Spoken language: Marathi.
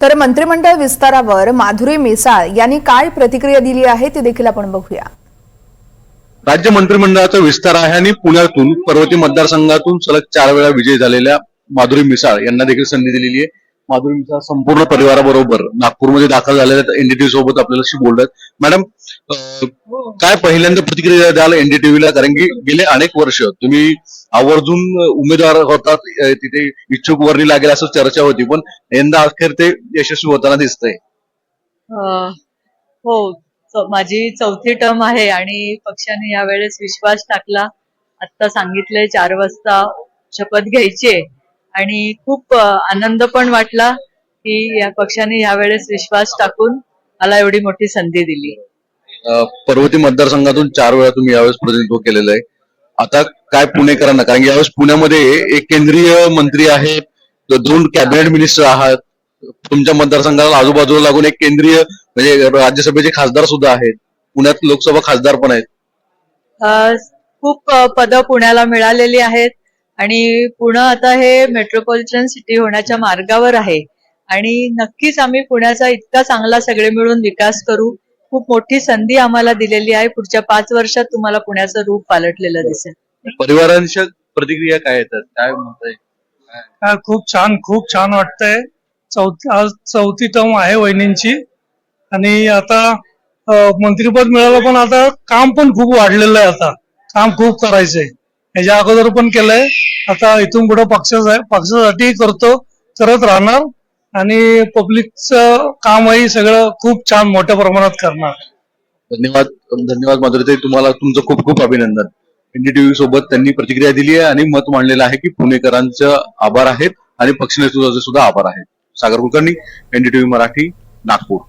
तर मंत्रिमंडळ विस्तारावर माधुरी मिसाळ यांनी काय प्रतिक्रिया दिली आहे ती देखील आपण बघूया। राज्य मंत्रिमंडळाचा विस्तार आहे आणि पुण्यातून पर्वती मतदारसंघातून सलग 4 वेळा विजयी झालेल्या माधुरी मिसाळ यांना देखील संधी दिलेली आहे। माधुरी मिसाळ संपूर्ण परिवाराबरोबर नागपूरमध्ये दाखल झालेल्या एनडीटीव्ही सोबत आपल्याशी बोलतात। मॅडम, काय पहिल्यांदा प्रतिक्रिया द्याल एनडीटीव्हीला, कारण की गेले अनेक वर्ष तुम्ही आवर्जून उमेदवार होतात, तिथे इच्छुक वर्णी लागेल असं चर्चा होती, पण यंदा अखेर ते यशस्वी होताना दिसतंय। हो, माझी 4थी टर्म आहे आणि पक्षाने यावेळेस विश्वास टाकला। आता सांगितलंय 4 वाजता शपथ घ्यायची आणि खूप आनंद पण वाटला की या पक्षाने यावेळेस विश्वास टाकून मला एवढी मोठी संधी दिली। पर्वती मतदारसंघातून 4 वेळा तुम्ही यावेळेस प्रतिनिधित्व केलेलं आहे। आता काय पुणेकरांना, कारण की यावेळेस पुण्यामध्ये एक केंद्रीय मंत्री आहेत, 2 कॅबिनेट मिनिस्टर आहात, तुमच्या मतदारसंघाला आजूबाजूला लागून एक केंद्रीय म्हणजे राज्यसभेचे खासदार सुद्धा आहेत, पुण्यात लोकसभा खासदार पण आहेत। खूप पदं पुण्याला मिळालेली आहेत आणि पुणे आता हे मेट्रोपॉलिटन सिटी होण्याच्या मार्गावर आहे आणि नक्कीच आम्ही पुण्याचा इतका चांगला सगळे मिळून विकास करू। खूप मोठी संधी आम्हाला दिलेली आहे। पुढच्या 5 वर्षात तुम्हाला पुण्याचं रूप पालटलेलं दिसेल। परिवारांच्या प्रतिक्रिया काय येतात, काय म्हणताय? खूप छान वाटतंय। आज 4थी टर्म आहे वहिनींची आणि आता मंत्रिपद मिळालं, पण आता काम पण खूप वाढलेलं आहे। आता काम खूप करायचंय, ह्याच्या अगोदर पण केलंय, आता इथून पुढे पक्षासाठी करत राहणार आणि पब्लिकचं कामही सगळं खूप छान मोठ्या प्रमाणात करणार। धन्यवाद माधुरीताई, तुम्हाला तुमचं खूप खूप अभिनंदन। एनडीटीव्ही सोबत त्यांनी प्रतिक्रिया दिली आहे आणि मत मांडलेलं आहे की पुणेकरांचं आभार आहेत आणि पक्ष नेतृत्वाचे सुद्धा आभार आहेत। सागर कुलकर्णी, एनडीटीव्ही मराठी, नागपूर।